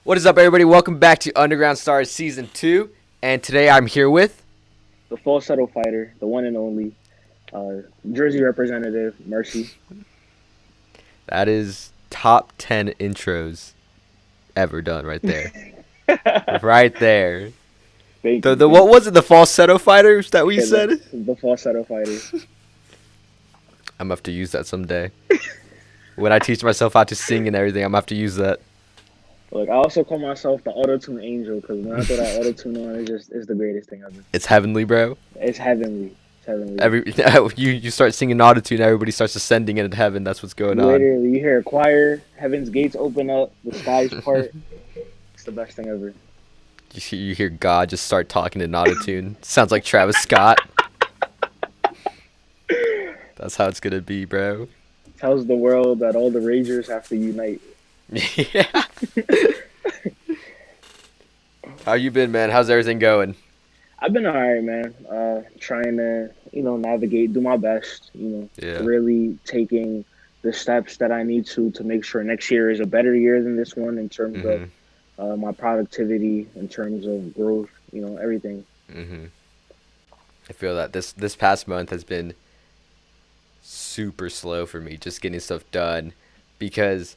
What is up, everybody? Welcome back to Underground Stars Season 2. And today I'm here with... the falsetto fighter, the one and only, Jersey representative, MERCI. That is top 10 intros ever done right there. Right there. Thank you. What was it? The falsetto fighters that we said? The falsetto fighter. I'm going to have to use that someday. When I teach myself how to sing and everything, I'm going to have to use that. Look, I also call myself the auto-tune angel because when I throw that auto-tune on, it's the greatest thing ever. It's heavenly, bro. It's heavenly. It's heavenly. You start singing autotune, everybody starts ascending into heaven. That's what's going on. Literally, you hear a choir, heaven's gates open up, the skies part. It's the best thing ever. You hear God just start talking in autotune. Sounds like Travis Scott. That's how it's gonna be, bro. Tells the world that all the ragers have to unite. Yeah. How you been, man? How's everything going? I've been alright, man. Trying to, navigate, do my best. Really taking the steps that I need to make sure next year is a better year than this one in terms of my productivity, in terms of growth, everything. I feel that this past month has been super slow for me, just getting stuff done, because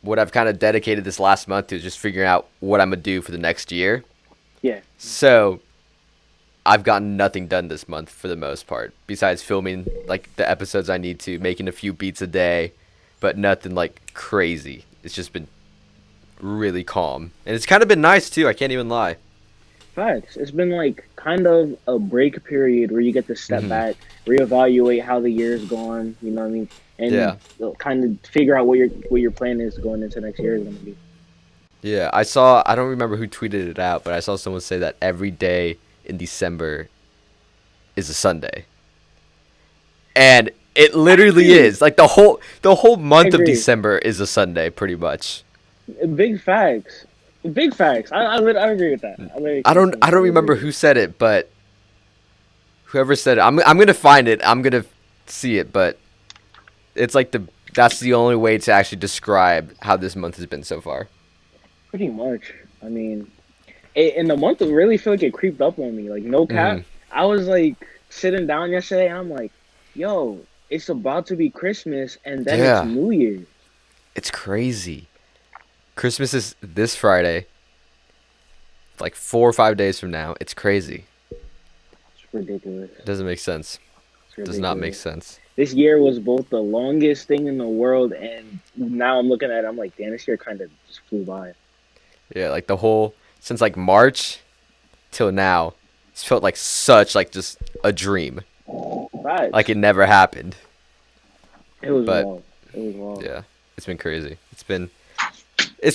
what I've kind of dedicated this last month to is just figuring out what I'm going to do for the next year. Yeah. So I've gotten nothing done this month for the most part, besides filming like the episodes I need to, making a few beats a day, but nothing like crazy. It's just been really calm. And it's kind of been nice too, I can't even lie. Facts. It's been like kind of a break period where you get to step back, reevaluate how the year's gone, you know what I mean? And kind of figure out what your plan is going into next year is going to be. Yeah, I don't remember who tweeted it out, but I saw someone say that every day in December is a Sunday. And it literally is. Like the whole month of December is a Sunday, pretty much. Big facts. Big facts. I agree with that. I don't remember who said it, but whoever said it, I'm gonna find it. I'm gonna see it, but it's like that's the only way to actually describe how this month has been so far. Pretty much. I mean, in the month, it really feel like it creeped up on me. Like, no cap. I was like sitting down yesterday, and I'm like, yo, it's about to be Christmas, and then it's New Year's. It's crazy. Christmas is this Friday. Like 4 or 5 days from now. It's crazy. It's ridiculous. It doesn't make sense. It does not make sense. This year was both the longest thing in the world, and now I'm looking at it, I'm like, damn, this year kind of just flew by. Yeah, like since like March till now, it's felt like such like just a dream. Right. Like it never happened. It was long. Yeah, it's been crazy. It's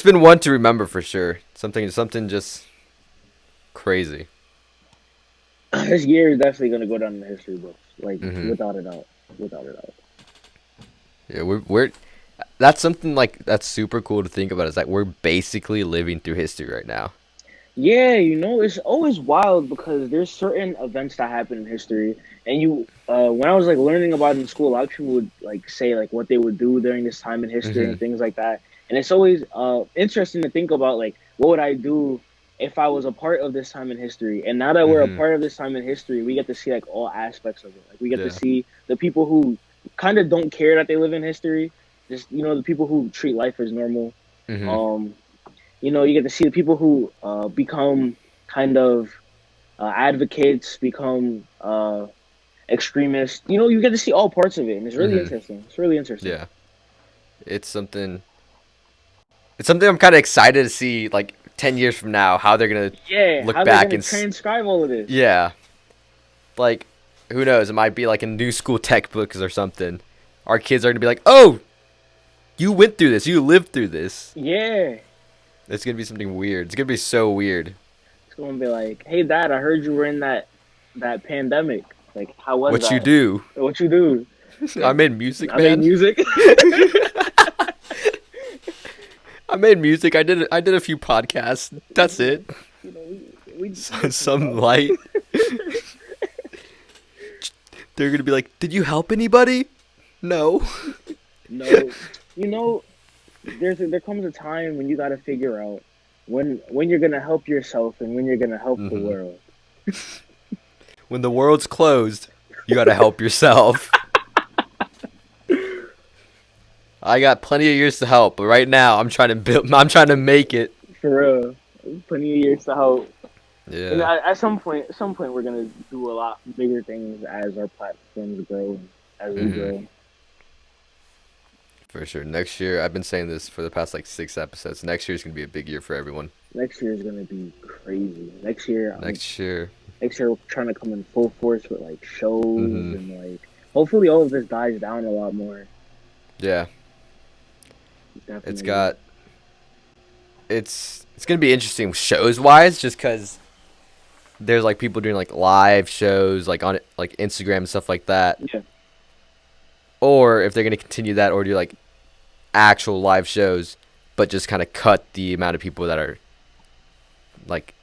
been one to remember for sure. Something just crazy. This year is definitely gonna go down in the history books, like without a doubt. Yeah, we're that's something like that's super cool to think about. Is like we're basically living through history right now. Yeah, it's always wild because there's certain events that happen in history, and when I was like learning about it in school, a lot of people would like say like what they would do during this time in history and things like that. And it's always interesting to think about like what would I do if I was a part of this time in history. And now that we're a part of this time in history, we get to see like all aspects of it. Like we get to see the people who kind of don't care that they live in history. Just, the people who treat life as normal. You get to see the people who become kind of advocates, become extremists. You get to see all parts of it, and it's really interesting. It's really interesting. Yeah. It's something I'm kind of excited to see, like, 10 years from now, how they're going to look back and transcribe all of this. Yeah. Like, who knows? It might be like a new school textbooks or something. Our kids are going to be like, oh, you went through this. You lived through this. Yeah. It's going to be something weird. It's going to be so weird. It's going to be like, hey, Dad, I heard you were in that pandemic. Like, how was that? What you do? What you do? I made music, man. I made music. I made music. I did a few podcasts. That's it. We some light. They're going to be like, did you help anybody? No. No. there comes a time when you got to figure out when you're gonna help yourself and when you're gonna help the Hmm. world. When the world's closed, you gotta help yourself. I got plenty of years to help, but right now I'm trying to build. I'm trying to make it. For real, plenty of years to help. And Yeah, at some point, we're gonna do a lot bigger things as our platforms grow, as we hmm, grow. for sure. Next year, I've been saying this for the past like 6 episodes. Next year's gonna be a big year for everyone. Next year is gonna be crazy. Next year, Next year we're trying to come in full force with like shows hmm, and like hopefully all of this dies down a lot more. yeah, it's Definitely. got. It's gonna be interesting shows wise, just because there's like people doing like live shows like on like Instagram and stuff like that, Yeah. or if they're gonna continue that or do like actual live shows, but just kind of cut the amount of people that are like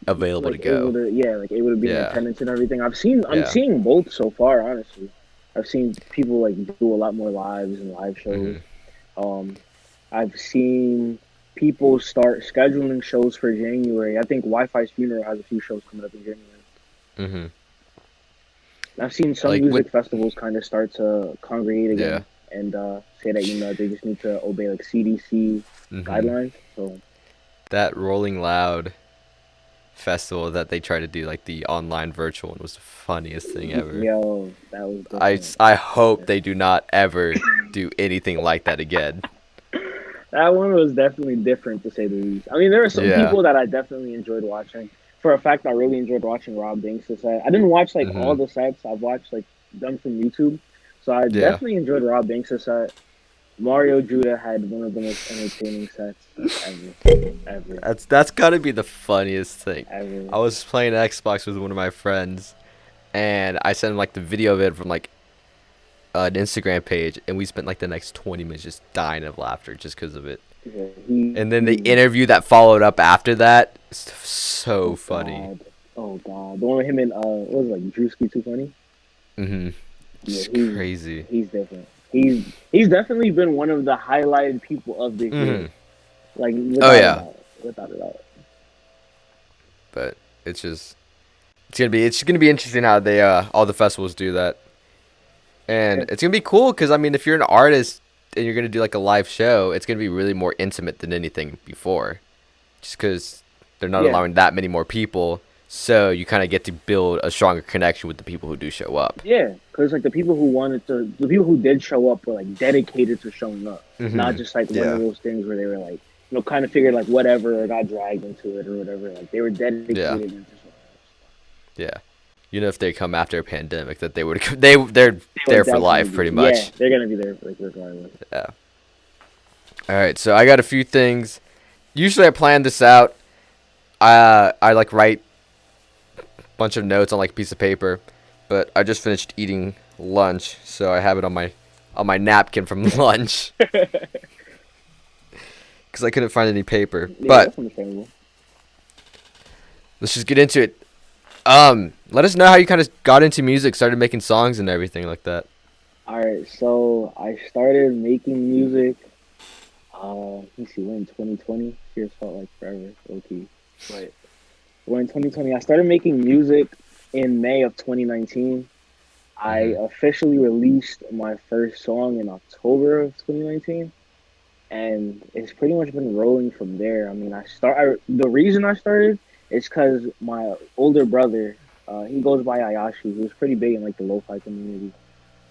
available to Like able go. to like able to be in Yeah, attendance and everything. I'm yeah. seeing both so far, honestly. I've seen people like do a lot more lives and live shows. Mhm. Um, I've seen people start scheduling shows for January. I think Wi-Fi's funeral has a few shows coming up in January. Mhm. I've seen some Like with music festivals kind of start to congregate yeah. again and say that they just need to obey like CDC Mhm. guidelines. So That Rolling Loud festival that they tried to do like the online virtual one was the funniest thing ever. yo, that was I different. I hope they do not ever do anything like that again. That one was definitely different to say the least. I mean, there are some Yeah. people that I definitely enjoyed watching. For a fact, I really enjoyed watching Rob Banks' set. I didn't watch like all Mhm. the sets. I've watched like them from YouTube, so I Yeah. definitely enjoyed Rob Banks' set. Mario Judah had one of the most entertaining sets ever, ever, That's gotta be the funniest thing. ever. I was playing Xbox with one of my friends, and I sent him like the video of it from like an Instagram page, and we spent like the next 20 minutes just dying of laughter just because of it. Yeah, And then the he interview that followed up after that, so oh funny. god, oh god, the one with him and what was it, like Drewski Too Funny? Mhm. Yeah, Just crazy. he's different. He's definitely been one of the highlighted people of this year, Mhm. like Oh without a yeah, doubt, without a doubt. but it's just it's gonna be interesting how they all the festivals do that, and Yeah, it's gonna be cool because I mean if you're an artist and you're gonna do like a live show, it's gonna be really more intimate than anything before, just because they're not yeah, allowing that many more people, so you kind of get to build a stronger connection with the people who do show up. yeah. Because like the people who did show up were like dedicated to showing up, not Mhm. just like one of Yeah. those things where they were like kind of figured like whatever or got dragged into it or whatever. Like they were Yeah. dedicated into showing up. Yeah. You know, if they come after a pandemic, that they would they're They would there for definitely life, be. pretty Yeah, much. they're gonna be there like regardless. Yeah. All right. So I got a few things. Usually I plan this out. I like write a bunch of notes on like a piece of paper, but I just finished eating lunch, so I have it on my napkin from lunch because I couldn't find any paper. Yeah, But that's understandable. let's just get into it. Let us know how you kind of got into music, started making songs and everything like that. All right, so I started making music. Let me see, we're in 2020. Years felt like forever. Okay, but we're in 2020. I started making music in May of 2019. I Mhm. officially released my first song in October of 2019, and it's pretty much been rolling from there. I mean, the reason I started is because my older brother, he goes by Ayashi. He was pretty big in like the lo-fi community,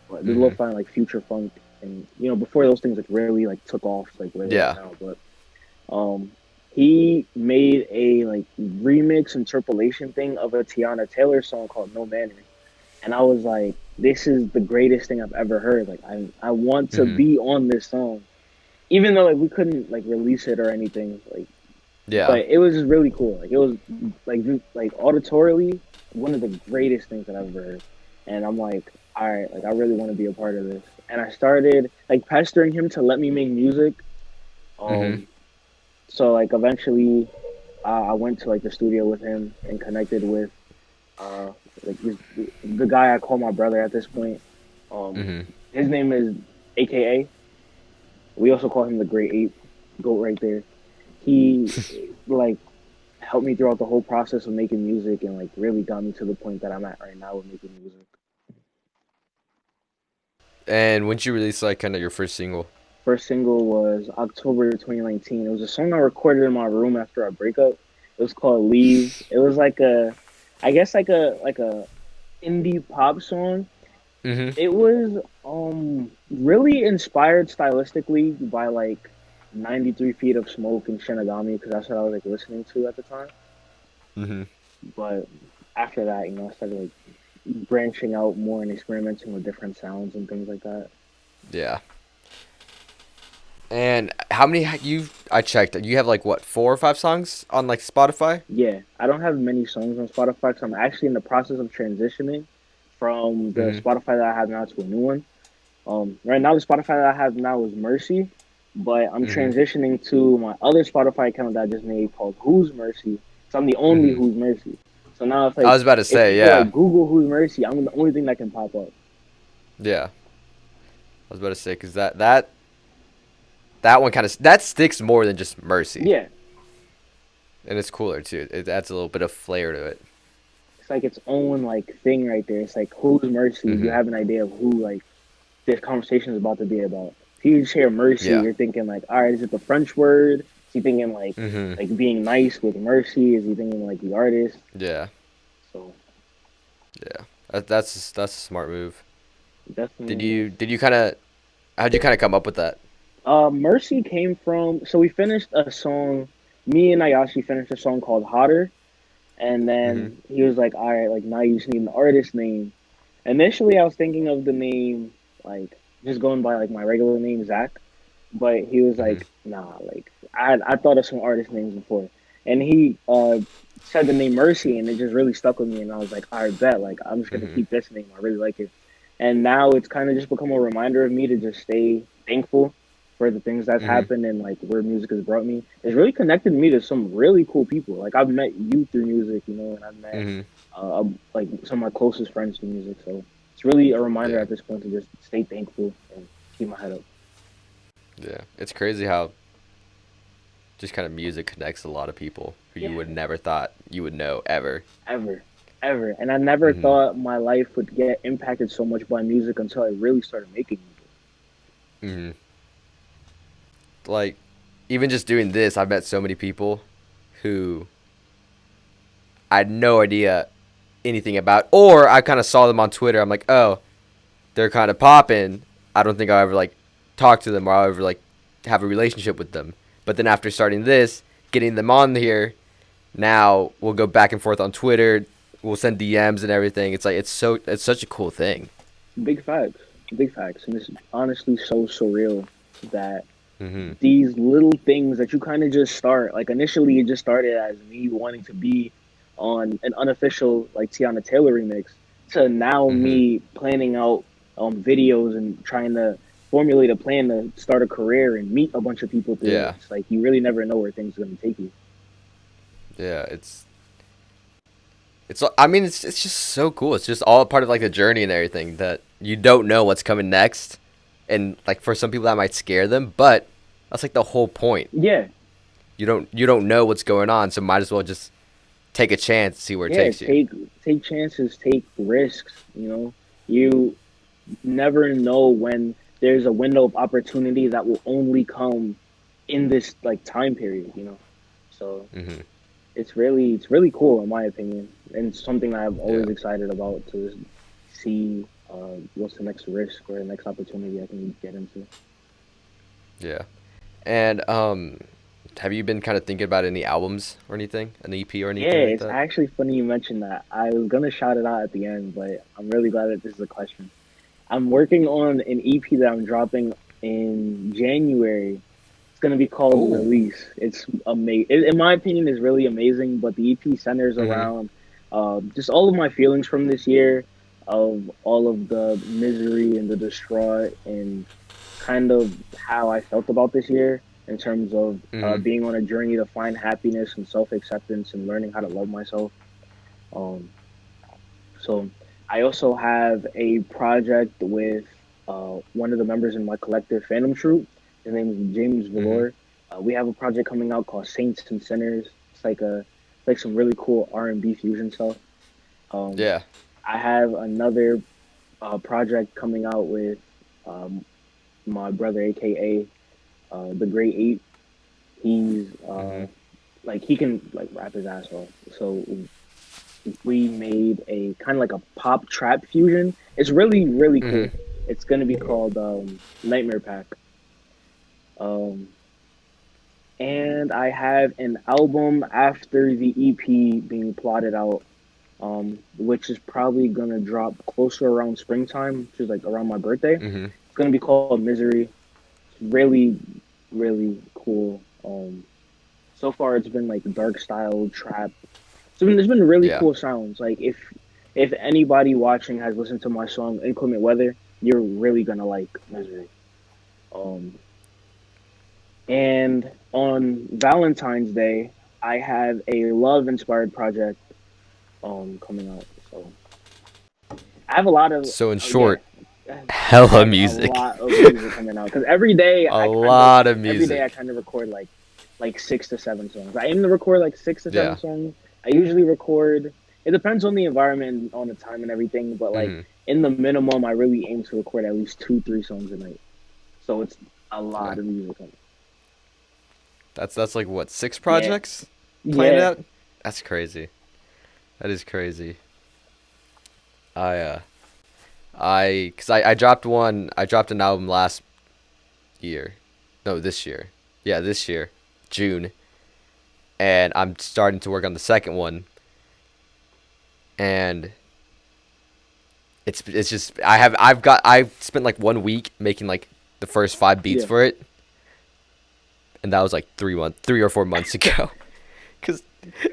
but the Mhm. lo-fi and, like future funk, and before those things like really like took off like where they are Yeah. now. But um, he made a like remix interpolation thing of a Tiana Taylor song called No Manner, and I was like, this is the greatest thing I've ever heard. Like I want to Mhm. be on this song, even though like we couldn't like release it or anything. Like, Yeah. but it was just really cool. Like it was like auditorily one of the greatest things that I've ever heard. And I'm like, all right, like I really want to be a part of this. And I started like pestering him to let me make music. Mhm. Um, so like eventually, I went to like the studio with him and connected with uh like the guy I call my brother at this point. Um, Mhm. his name is AKA. We also call him the Great Ape. goat right there. He like helped me throughout the whole process of making music and like really got me to the point that I'm at right now with making music. And when did you release like kind of your first single? First single was October 2019. It was a song I recorded in my room after our breakup. It was called Leave. It was like a, I guess like a indie pop song. Mm-hmm. It was really inspired stylistically by like 93 Feet of Smoke and Shinigami because that's what I was like listening to at the time. Mm-hmm. But after that, I started like branching out more and experimenting with different sounds and things like that. Yeah. And how many you? I checked. You have like what 4 or 5 songs on like Spotify? Yeah, I don't have many songs on Spotify because I'm actually in the process of transitioning from the Mm-hmm. Spotify that I have now to a new one. Right now, the Spotify that I have now is Mercy, but I'm Mm-hmm. transitioning to my other Spotify account that I just made called Who's Mercy. So I'm the only Mm-hmm. Who's Mercy. So now if I like was about to if say, people yeah, like Google Who's Mercy, I'm the only thing that can pop up. yeah. I was about to say because that one kind of that sticks more than just Mercy, Yeah, and it's cooler too. It adds a little bit of flair to it. it's like its own like thing right there. It's like Who's Mercy. You Mm-hmm. have an idea of who like this conversation is about to be about. If you just hear mercy, Yeah. you're thinking like, all right, is it the French word? Is he thinking Mm-hmm. like being nice with mercy? Is he thinking like the artist? Yeah. So Yeah. That's a smart move. it Did definitely is. you did you kind of how'd you kind of come up with that? Mercy came from so we finished a song. Me and Ayashi finished a song called Hotter, and Mm-hmm. then he was like, all right, like now you just need an artist name. Initially, I was thinking of the name like just going by like my regular name Zach, but he was Mm-hmm. like, nah, like I thought of some artist names before, and he said the name Mercy, and it just really stuck with me, and I was like, I bet, like I'm just gonna Mm-hmm. keep this name. I really like it, and now it's kind of just become a reminder of me to just stay thankful for the things that's Mm-hmm. happened and like where music has brought me. It's really connected me to some really cool people. Like I've met you through music, and I've met Mm-hmm. like some of my closest friends through music. So it's really a reminder Yeah. at this point to just stay thankful and keep my head up. Yeah. It's crazy how just kind of music connects a lot of people who you Yeah, would never thought you would know ever. ever, ever. And I never Mm-hmm. thought my life would get impacted so much by music until I really started making music. Mm-hmm. Like, even just doing this, I've met so many people who I had no idea anything about, or I kind of saw them on Twitter. I'm like, oh, they're kind of popping. I don't think I'll ever like talk to them or I'll ever like have a relationship with them. But then after starting this, getting them on here, now we'll go back and forth on Twitter. We'll send DMs and everything. It's like it's such a cool thing. Big facts, big facts. And it's honestly so surreal that Mhm. these little things that you kind of just start, like initially it just started as me wanting to be on an unofficial like Tiana Taylor remix to now Mhm. me planning out videos and trying to formulate a plan to start a career and meet a bunch of people through it. Yeah. It's like you really never know where things are going to take you. Yeah. It's. I mean, it's just so cool. It's just all part of like the journey and everything that you don't know what's coming next, and like for some people that might scare them, but that's like the whole point. Yeah, You don't know what's going on, so might as well just take a chance, see where it yeah. takes you. Take chances, take risks. You never know when there's a window of opportunity that will only come in this like time period. So Mhm. it's really cool in my opinion, and something that I'm Yeah. always excited about to see what's the next risk or the next opportunity I can get into. Yeah. And have you been kind of thinking about any albums or anything, an EP or Yeah, anything like it's that? actually funny you mentioned that. I was gonna shout it out at the end, but I'm really glad that this is a question. I'm working on an EP that I'm dropping in January. It's gonna be called Oh. Release. It's amazing. In my opinion, is really amazing. But the EP centers Mhm. around just all of my feelings from this year, of all of the misery and the distraught, and kind of how I felt about this year in terms of Mhm. being on a journey to find happiness and self acceptance and learning how to love myself. Um, so I also have a project with one of the members in my collective fandom troupe. His name is James Mhm. Valor. We have a project coming out called Saints and Sinners. It's like some really cool R&B fusion stuff. Um, Yeah. I have another project coming out with um, my brother, aka the Great Eight. He's Mhm. like he can like rap his ass off. So we made a kind of like a pop trap fusion. It's really Mhm. cool. It's gonna be called Nightmare Pack. Um, and I have an album after the EP being plotted out, which is probably gonna drop closer around springtime, which is like around my birthday. Mhm. It's gonna be called Misery. It's really cool. So far it's been like dark style trap. So there's been really Yeah. cool sounds. Like if anybody watching has listened to my song Inclement Weather, you're really gonna like Misery. Um, and on Valentine's Day, I have a love inspired project coming out. So I have a lot of So in yeah, short, I hella have a music. lot of music coming out because A lot of every day I music. kind of record like 6 to 7 songs. I aim to record like 6 to 7 Yeah. songs. I usually record. It depends on the environment, and on the time, and everything. But like Mhm. in the minimum, I really aim to record at least 2, 3 songs a night. So it's a Yeah. lot of music. That's like what, six Yeah, projects planned yeah, out? That's crazy. That is crazy. I cause I dropped one. I dropped an album last year. No, this year. Yeah, this year, June. And I'm starting to work on the second one. And it's just I've spent like 1 week making like the first 5 beats yeah. for it, and that was like 3 or 4 months ago. Cause,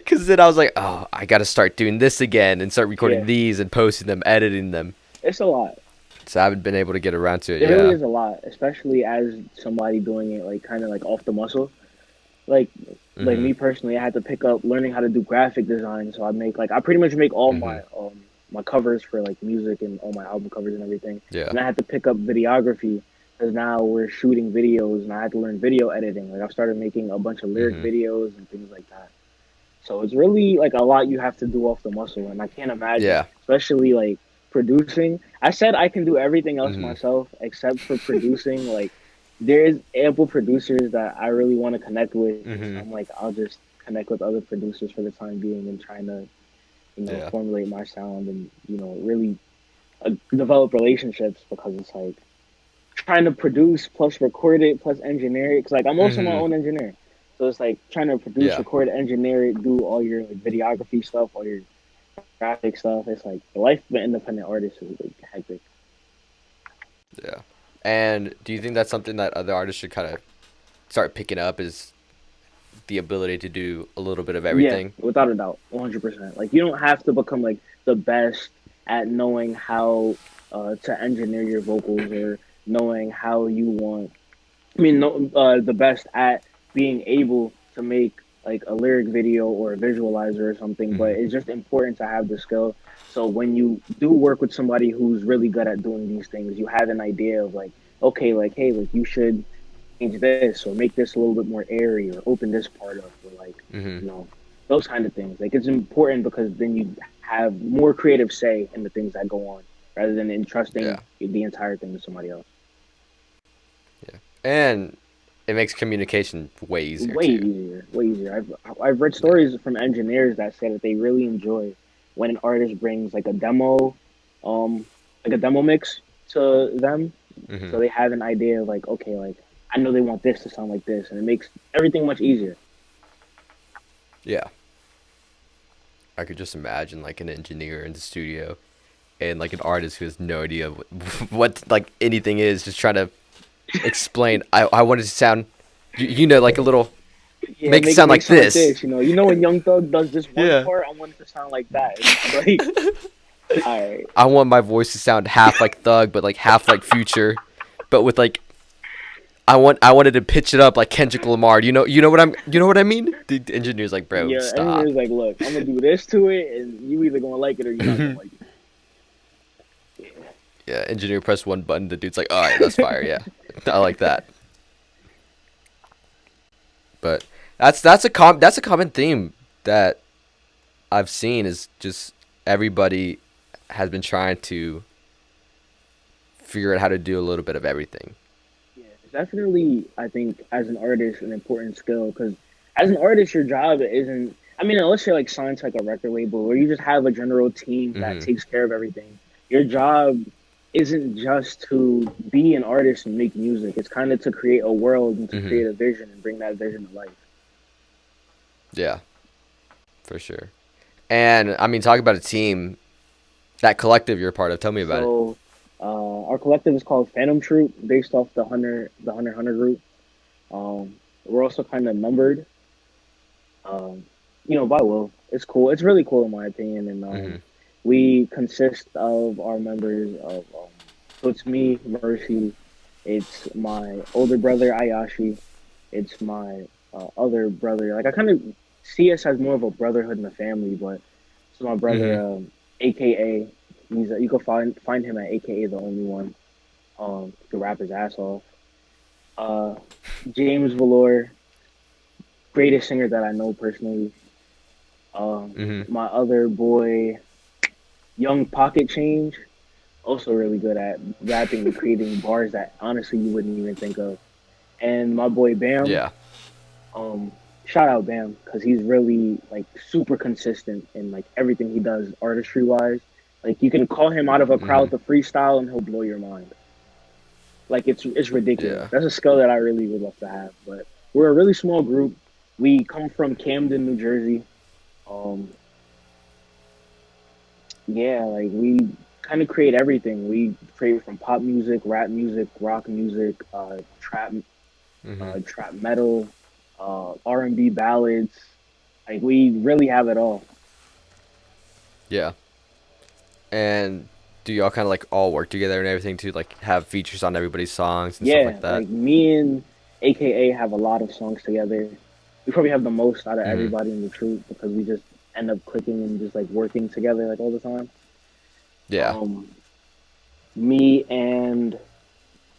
Cause then I was like, oh, I gotta start doing this again and start recording Yeah, these and posting them, editing them. it's a lot. So I haven't been able to get around to it. It really Yeah. is a lot, especially as somebody doing it like kind of like off the muscle. Like Mhm. me personally, I had to pick up learning how to do graphic design. So I pretty much make all Mhm. my covers for like music and all my album covers and everything. Yeah. And I had to pick up videography because now we're shooting videos and I had to learn video editing. Like I've started making a bunch of lyric Mhm. videos and things like that. So it's really like a lot you have to do off the muscle, and I can't imagine, Yeah. especially like producing. I said I can do everything else Mhm. myself except for producing. Like there's ample producers that I really want to connect with, so Mhm. I'm like I'll just connect with other producers for the time being and trying to Yeah. formulate my sound and really develop relationships because it's like trying to produce plus record it plus engineer it. Because like I'm also my Mhm. own engineer, so it's like trying to produce, Yeah. record, engineer it, do all your like videography stuff, all your graphic stuff. It's like the life of an independent artist is like hectic. Yeah. And do you think that's something that other artists should kind of start picking up? Is the ability to do a little bit of Yeah, everything? without a doubt, 100%. Like you don't have to become like the best at knowing how to engineer your vocals or knowing how you want. I mean, no, the best at being able to make like a lyric video or a visualizer or something, but Mhm. it's just important to have the skill. So when you do work with somebody who's really good at doing these things, you have an idea of like, okay, like, hey, like you should change this or make this a little bit more airy or open this part up or like, Mhm. you know, those kind of things. Like it's important because then you have more creative say in the things that go on rather than entrusting Yeah. the entire thing to somebody else. Yeah. And it makes communication way easier Way too. easier, way easier. I've read Yeah. stories from engineers that say that they really enjoy when an artist brings um, like a demo mix to them, so Mhm. they have an idea of like, okay, like I know they want this to sound like this, and it makes everything much easier. Yeah. I could just imagine like an engineer in the studio and like an artist who has no idea what like anything is, just trying to explain. I want it to sound, like a little, Yeah, make it sound make it like sound like this. this. You know when Young Thug does this one Yeah. part, I want it to sound like that. And it's like, all right, I want my voice to sound half like Thug, but like half like Future, but with like I wanted to pitch it up like Kendrick Lamar. You know what I mean? The engineer's like, bro, yeah. stop. Engineer's like, look, I'm gonna do this to it, and you either gonna like it or you're not gonna like Yeah, engineer press one button. The dude's like, all right, that's fire. Yeah, I like that. But that's a common theme that I've seen is just everybody has been trying to figure out how to do a little bit of everything. Yeah, it's definitely, I think, as an artist, an important skill because as an artist, your job isn't. I mean, unless you're like signed to like a record label or you just have a general team that Mhm. takes care of everything. Your job isn't just to be an artist and make music. It's kind of to create a world and to create Mhm. a vision and bring that vision to life. Yeah, for sure. And I mean, talk about a team, that collective you're a part of. Tell me about it. So, our collective is called Phantom Troop, based off the Hunter group. We're also kind of numbered, um, by Will. It's cool. It's really cool in my opinion, and Mhm. we consist of our members of. So it's me, Mercy. It's my older brother Ayashi. It's my other brother. Like I kind of see us as more of a brotherhood in the family, but it's my brother, Mhm. AKA. You can find him at AKA the only one. He can rap his ass off. Uh, James Valor, greatest singer that I know personally. Mhm. My other boy, Young Pocket Change, also really good at rapping and creating bars that honestly you wouldn't even think of. And my boy Bam, Yeah. um, shout out Bam because he's really like super consistent in like everything he does artistry wise. Like you can call him out of a crowd Mhm. to freestyle and he'll blow your mind. Like it's ridiculous. Yeah. That's a skill that I really would love to have. But we're a really small group. We come from Camden, New Jersey. Um, yeah, like we kind of create everything. We create from pop music, rap music, rock music, Mhm. trap metal, R&B ballads. Like we really have it all. Yeah. And do y'all kind of like all work together and everything to like have features on everybody's songs and stuff Yeah, like that? like me and AKA have a lot of songs together. We probably have the most out of Mhm. everybody in the troupe because we just end up clicking and just like working together like all the time. Yeah. Um, Me and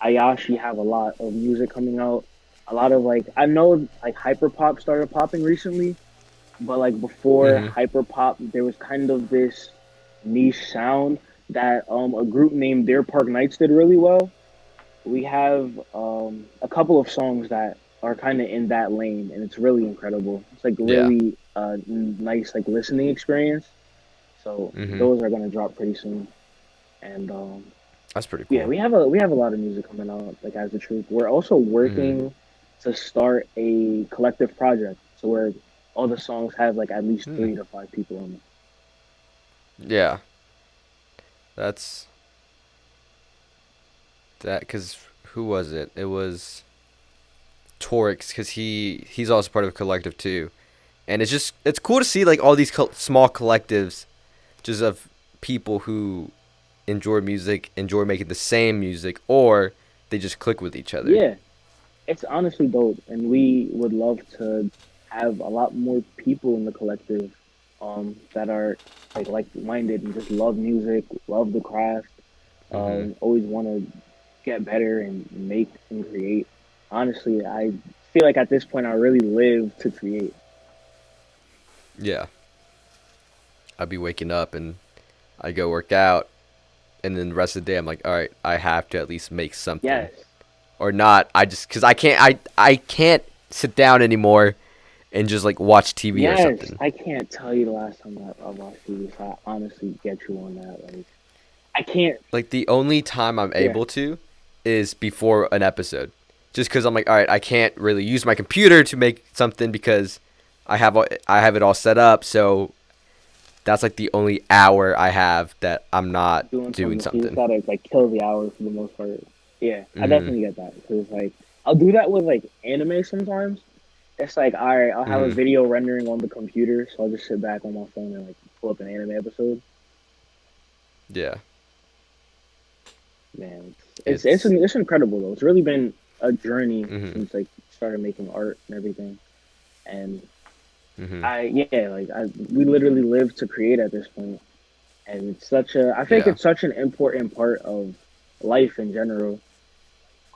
Ayashi have a lot of music coming out. A lot of like I know like hyperpop started popping recently, but like before Mhm. hyperpop, there was kind of this niche sound that a group named Deer Park Nights did really well. We have a couple of songs that are kind of in that lane, and it's really incredible. It's like Yeah. really nice like listening experience. So Mhm. those are gonna drop pretty soon, and That's pretty yeah, cool. we have a lot of music coming out like as a troupe. We're also Mhm. working to start a collective project, so where all the songs have like at least Hmm. 3 to 5 people on them. Yeah. That's that cuz who was it? It was Torix cuz he's also part of a collective too. And it's cool to see like all these small collectives just of people who enjoy music, enjoy making the same music, or they just click with each other. Yeah, it's honestly dope, and we would love to have a lot more people in the collective that are like minded and just love music, love the craft, Hmm. always want to get better and make and create. Honestly, I feel like at this point I really live to create. Yeah, I'd be waking up and I go work out, and then the rest of the day I'm like, all right, I have to at least make something, Yes, or not. I just because I can't sit down anymore and just like watch TV or yes. something. I can't tell you the last time I watched TV, so I honestly get you on that. Like, I can't. Like the only time I'm Yeah, able to is before an episode, just because I'm like, all right, I can't really use my computer to make something because I have it all set up. So that's like the only hour I have that I'm not doing doing something. You just something. gotta like kill the hours for the most part. Yeah, I Mhm. definitely get that because like I'll do that with like anime sometimes. It's like all right, I'll have a Mhm. video rendering on the computer, so I'll just sit back on my phone and like pull up an anime episode. Yeah. Man, It's. it's incredible though. It's really been a journey Mhm. since like started making art and everything. And Mhm. I yeah, like we literally live to create at this point, and it's such a I think Yeah. it's such an important part of life in general.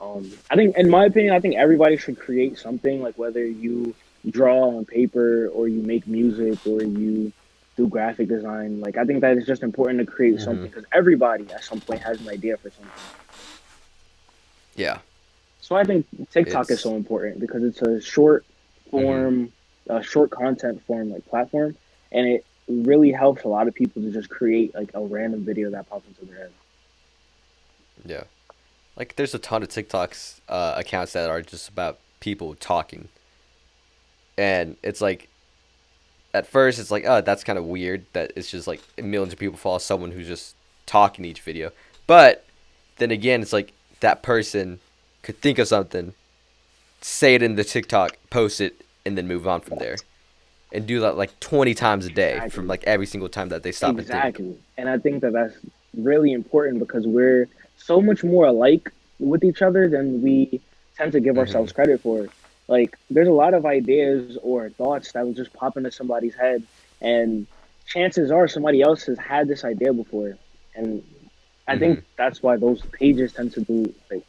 I think, in my opinion, I think everybody should create something, like whether you draw on paper or you make music or you do graphic design. Like I think that it's just important to create Mm-hmm. something because everybody at some point has an idea for something. Yeah. So I think TikTok is It's. so important because it's a short Mm-hmm. form, short content form like platform, and it really helps a lot of people to just create like a random video that pops into their head. Yeah. Like, there's a ton of TikToks accounts that are just about people talking, and it's like at first it's like, oh, that's kind of weird that it's just like millions of people follow someone who's just talking each video. But then again, it's like that person could think of something, say it in the TikTok, post it, and then move on from there. And do that like 20 times a day from Exactly. like every single time that they stop and think. Exactly. And I think that that's really important because we're so much more alike with each other than we tend to give Mm-hmm. ourselves credit for. Like, there's a lot of ideas or thoughts that will just pop into somebody's head, and chances are somebody else has had this idea before. And I Mm-hmm. think that's why those pages tend to do like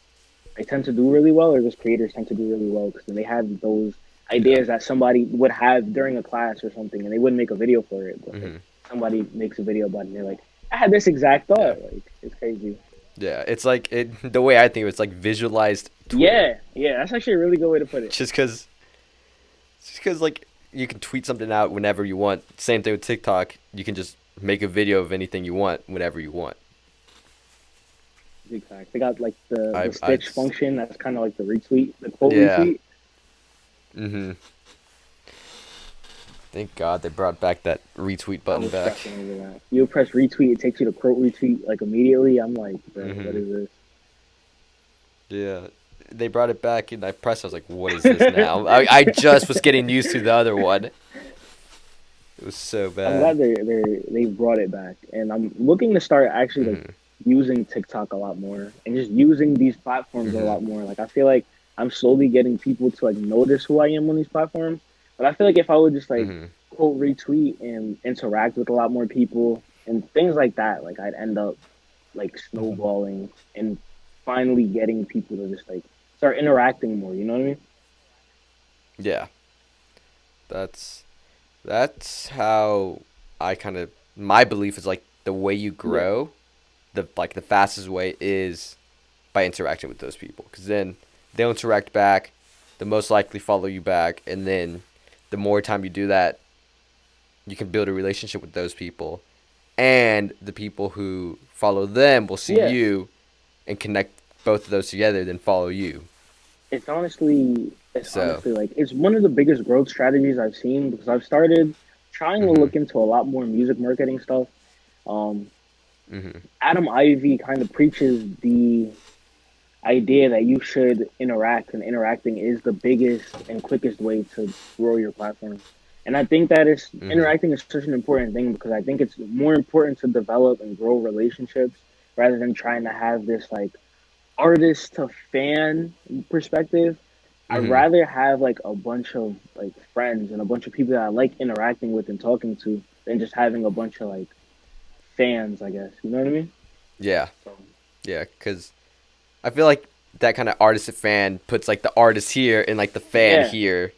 they tend to do really well, or those creators tend to do really well because they have those Yeah. ideas that somebody would have during a class or something, and they wouldn't make a video for it, but like, Mm-hmm. somebody makes a video about it, and they're like, "I had this exact Yeah. thought." Like, it's crazy. Yeah. It's like the way I think of it's like visualized Twitter. Yeah, yeah, that's actually a really good way to put it. Just because like you can tweet something out whenever you want. Same thing with TikTok. You can just make a video of anything you want whenever you want. Exactly. They got like the I stitch function that's kind of like the retweet, the quote yeah. retweet. Mhm. Thank God they brought back that retweet I button was back. stressing over that. You press retweet, it takes you to quote retweet like immediately. I'm like, bro, what Mhm. is Yeah. They brought it back and I pressed. I was like, "What is this this? now?" I just was getting used to the other one. It was so I'm bad. glad they brought it back, and I'm looking to start actually like Mhm. using TikTok a lot more and just using these platforms a Mhm. lot more. Like I feel like I'm slowly getting people to like notice who I am on these platforms, but I feel like if I would just like Mhm. quote retweet and interact with a lot more people and things like that, like I'd end up like snowballing and finally getting people to just like start interacting more. You know what I mean? Yeah. That's how I kind of my belief is like the way you Yeah, grow, the fastest way is by interacting with those people because then they'll interact back, the most likely follow you back, and then the more time you do that, you can build a relationship with those people, and the people who follow them will see yeah. you and connect both of those together, then follow you. It's So, honestly like it's one of the biggest growth strategies I've seen because I've started trying to mhm, look into a lot more music marketing stuff. Um, mhm, Adam Ivy kind of preaches the idea that you should interact, and interacting is the biggest and quickest way to grow your platform. And I think that it's mhm, interacting is such an important thing because I think it's more important to develop and grow relationships rather than trying to have this like artist to fan perspective. I'd mhm. rather have like a bunch of like friends and a bunch of people that I like interacting with and talking to than just having a bunch of like fans, I guess. You know what I mean? Yeah, So yeah, because I feel like that kind of artist to fan puts like the artist here and like the fan yeah, here.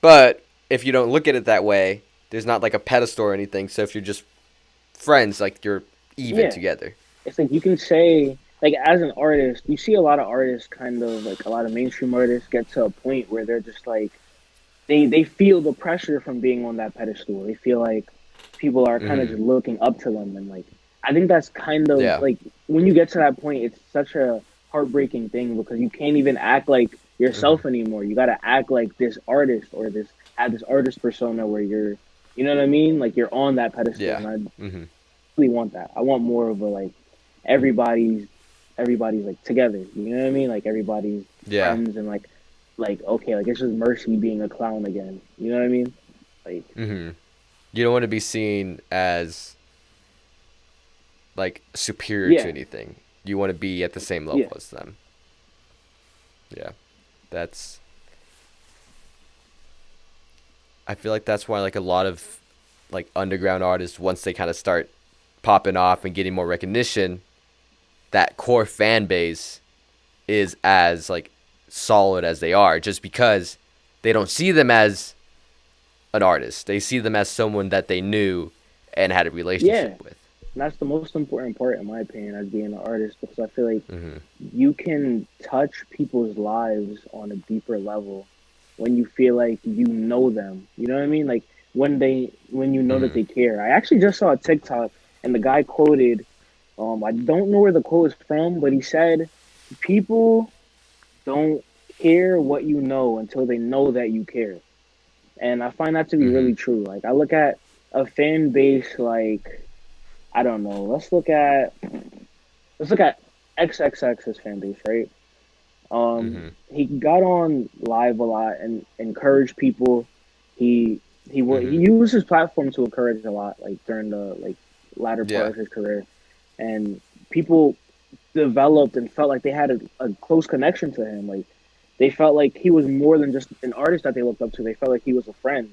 But if you don't look at it that way, there's not like a pedestal or anything. So if you're just friends, like you're even yeah. together. It's like you can say like as an artist, you see a lot of artists kind of like a lot of mainstream artists get to a point where they're just like they feel the pressure from being on that pedestal. They feel like people are kind of Hmm. just looking up to them, and like I think that's kind of Yeah. like when you get to that point, it's such a heartbreaking thing because you can't even act like Hmm. yourself anymore. You got to act like this artist or this have this artist persona where you know what I mean? Like you're on that pedestal, Yeah. and I Hmm. really want that. I want more of a like everybody's everybody's like together. You know what I mean? Like everybody's Yeah. friends and like okay, like it's just Mercy being a clown again. You know what I mean? Like Hmm. You don't want to be seen as like superior to yeah, anything. You want to be at the same yeah, level as them. Yeah. That's I feel like that's why like a lot of like underground artists once they kind of start popping off and getting more recognition, that core fan base is as like solid as they are, just because they don't see them as an artist. They see them as someone that they knew and had a Yeah, relationship with. and that's the most important part, in my opinion, as being an artist, because I feel like Hmm. you can touch people's lives on a deeper level when you feel like you know them. You know what I mean? Like when you know that Hmm. they care. I actually just saw a TikTok, and the guy quoted. I don't know where the quote is from, but he said, "People don't care what you know until they know that you care." And I find that to be Hmm. really true. Like I look at a fan base like, I don't know. Let's look at XXX's fan base, right? Hmm. He got on live a lot and encouraged people. He Hmm. used his platform to encourage a lot, like during the latter part Yeah. of his career, and people developed and felt like they had a close connection to him. Like they felt like he was more than just an artist that they looked up to. They felt like he was a friend,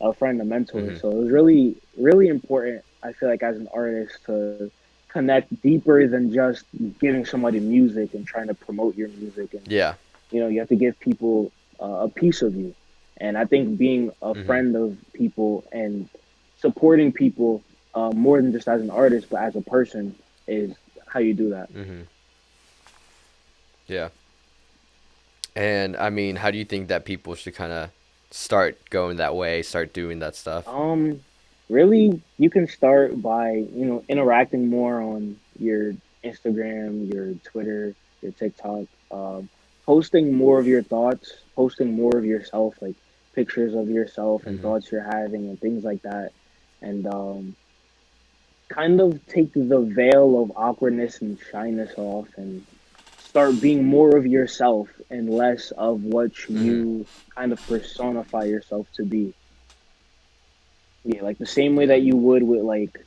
a friend, a mentor. Hmm. So it was really, really important, I feel like, as an artist to connect deeper than just giving somebody music and trying to promote your music. And, Yeah. you have to give people a piece of you. And I think being a Hmm. friend of people and supporting people more than just as an artist, but as a person is how you do that. Hmm. Yeah. And I mean, how do you think that people should kind of start going that way, start doing that stuff? Um, Really, you can start by interacting more on your Instagram, your Twitter, your TikTok, posting more of your thoughts, posting more of yourself, like pictures of yourself and Hmm. thoughts you're having and things like that, and kind of take the veil of awkwardness and shyness off and start being more of yourself and less of what Hmm. you kind of personify yourself to be. Yeah, like the same way Yeah. that you would with like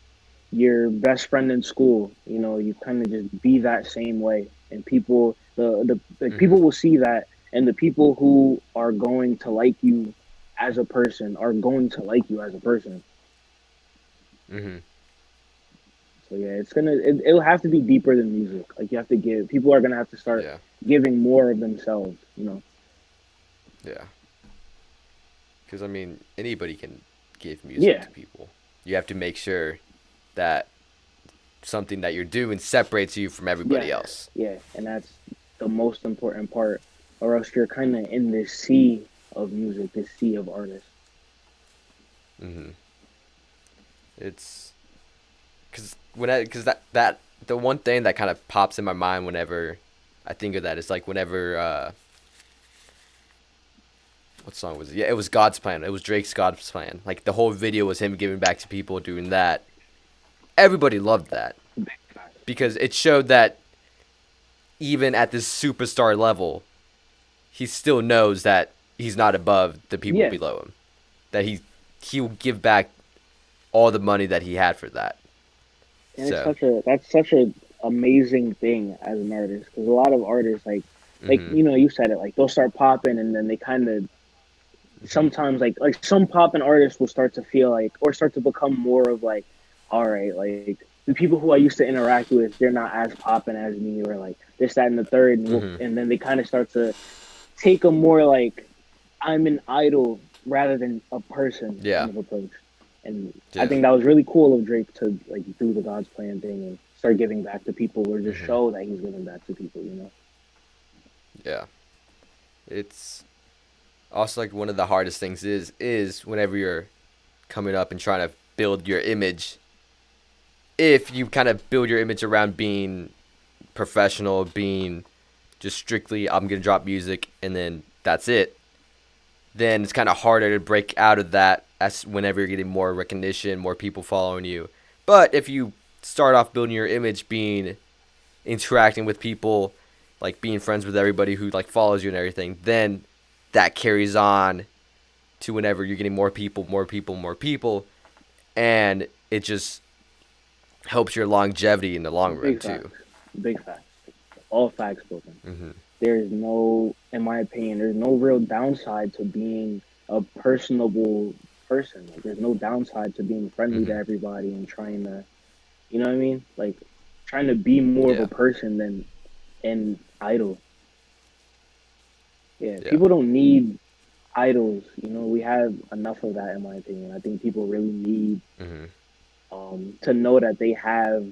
your best friend in school. You kind of just be that same way, and people, the like Hmm. people will see that, and the people who are going to like you as a person are going to like you as a person. Hmm. So yeah, it'll have to be deeper than music. Like you have to give people are gonna have to start Yeah. giving more of themselves. Yeah. Because I mean, anybody can give music Yeah, to people. You have to make sure that something that you're doing separates you from everybody yes, else. yeah, and that's the most important part, or else you're kind of in this sea of music, this sea of artists. Hmm. It's because that the one thing that kind of pops in my mind whenever I think of that is like whenever what song was it? Yeah, it was God's Plan. It was Drake's God's Plan. Like the whole video was him giving back to people doing that. Everybody loved that because it showed that even at this superstar level, he still knows that he's not above the people Yeah, below him. That he'll give back all the money that he had for that. and it's So, that's such a amazing thing as an artist, because a lot of artists like mhm, you said it, like they'll start popping and then they kind of mhm, sometimes like some popping artists will start to feel like or start to become more of like, all right, like the people who I used to interact with, they're not as popping as me, or like this, that, and the third, mhm, and then they kind of start to take a more like I'm an idol rather than a person yeah, kind of approach. And I yeah, think that was really cool of Drake to like do the God's Plan thing and start giving back to people, or just mhm, show that he's giving back to people. yeah. It's also like one of the hardest things is whenever you're coming up and trying to build your image. If you kind of build your image around being professional, being just strictly I'm gonna drop music and then that's it, then it's kind of harder to break out of that as whenever you're getting more recognition, more people following you. But if you start off building your image being interacting with people, like being friends with everybody who like follows you and everything, then that carries on to whenever you're getting more people, more people, more people, and it just helps your longevity in the long run Big too. facts, big facts, all facts spoken. Mhm. There's no, in my opinion, there's no real downside to being a personable person. Like, there's no downside to being friendly to Mhm. everybody and trying to, you know what I mean? Like, trying to be more of a Yeah. person than, and idol. Yeah, Yeah. people don't need idols. You know, we have enough of that, in my opinion. I think people really need Mhm. to know that they have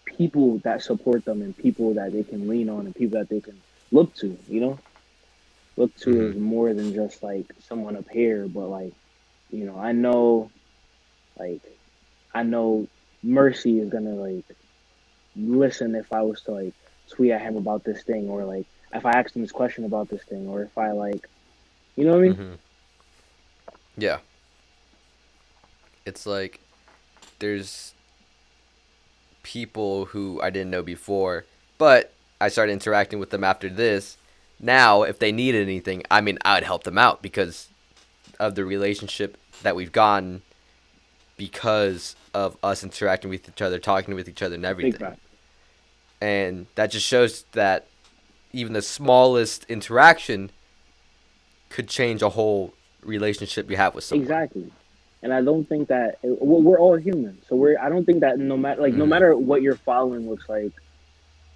people that support them and people that they can lean on and people that they can look to. You know, look to is Mhm. more than just like someone up here, but like, you know, I know, like, I know Mercy is gonna like listen if I was to like tweet at him about this thing, or like if I asked him this question about this thing, or if I like, you know what I mean? Mhm. Yeah. It's like there's people who I didn't know before, but I started interacting with them after this. Now, if they need anything, I mean, I would help them out because of the relationship that we've gotten because of us interacting with each other, talking with each other, and Big everything. fact. And that just shows that even the smallest interaction could change a whole relationship you have with someone. Exactly. And I don't think that well, we're all human, so we're. I don't think that no matter like no Mm-hmm. matter what your following looks like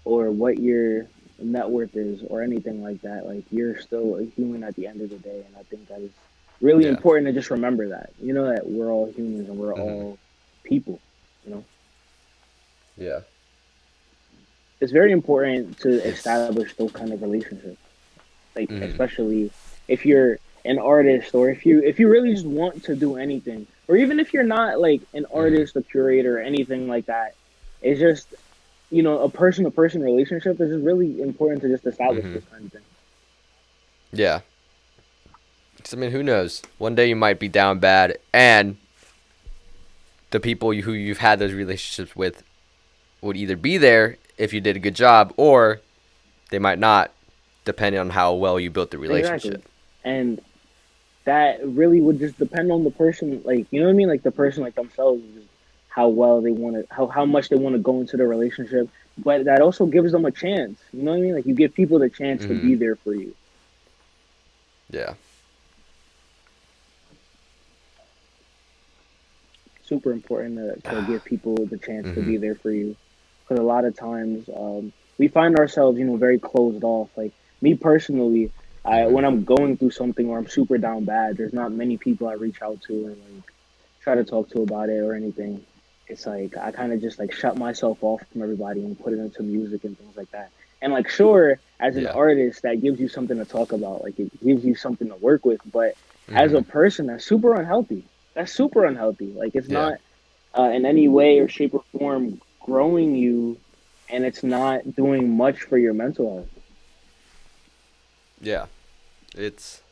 or what your net worth is or anything like that, like you're still a human at the end of the day. And I think that is really Yeah. important to just remember that. You know that we're all humans and we're Mm-hmm. all people. You know, Yeah. it's very important to It's. establish those kind of relationships. Like Mm-hmm. especially if you're an artist or if you really just want to do anything, or even if you're not like an Mm-hmm. artist, a curator, or anything like that. It's just, you know, a person to person relationship is just really important to just establish Mm-hmm. this kind of thing. Yeah. 'Cause, I mean, who knows? One day you might be down bad, and the people who you've had those relationships with would either be there if you did a good job, or they might not, depending on how well you built the Exactly. relationship. And that really would just depend on the person, like, you know what I mean, like the person like themselves, just how well they want to, how much they want to go into the relationship. But that also gives them a chance, you know what I mean, like you give people the chance to Mm-hmm. be there for you. Yeah. Super important to give people the chance to Mm-hmm. be there for you, because a lot of times we find ourselves, you know, very closed off. Like me personally, I Mm-hmm. when I'm going through something or I'm super down bad, there's not many people I reach out to and like try to talk to about it or anything. It's like I kind of just like shut myself off from everybody and put it into music and things like that. And like, sure, as an Yeah. artist, that gives you something to talk about. Like it gives you something to work with. But as Mm-hmm. a person, that's super unhealthy. That's super unhealthy. Like it's Yeah. not in any way or shape or form growing you, and it's not doing much for your mental health. Yeah. It's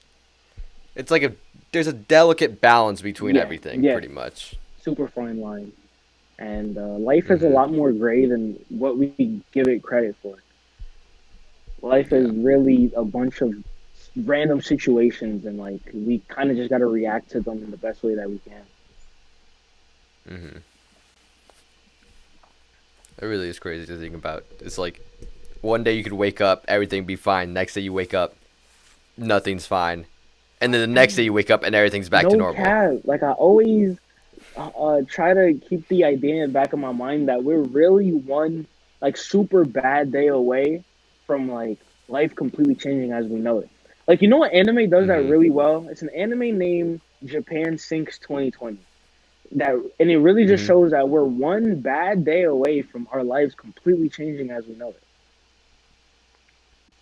it's like a there's a delicate balance between Yeah, everything, yeah, pretty much. super fine line. And life is a Mm-hmm. lot more gray than what we give it credit for. Life is Yeah. really a bunch of random situations, and like we kind of just got to react to them in the best way that we can. Mm-hmm. It really is crazy to think about. It's like one day you could wake up, everything be fine. Next day you wake up, nothing's fine, and then the next day you wake up and everything's back to No normal. cap. Like I always try to keep the idea in the back of my mind that we're really one like super bad day away from like life completely changing as we know it. Like you know what anime does that Mm-hmm. really well? It's an anime named Japan Sinks 2020. That and it really just Mm-hmm. shows that we're one bad day away from our lives completely changing as we know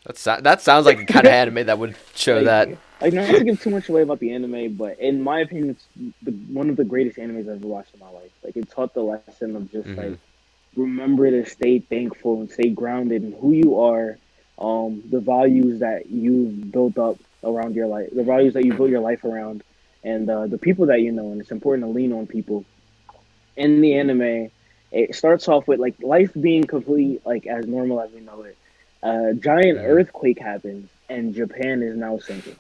That sounds like the kind of it. anime that would show like that. like not to give too much away about the anime, but in my opinion, it's one of the greatest animes I've ever watched in my life. Like it taught the lesson of just Mm-hmm. like remember to stay thankful and stay grounded in who you are, the values that you've built up around your life, the values that you built your life around, and the people that you know. And it's important to lean on people. In the anime, it starts off with like life being complete, like as normal as we know it. A giant Mm-hmm. earthquake happens, and Japan is now sinking.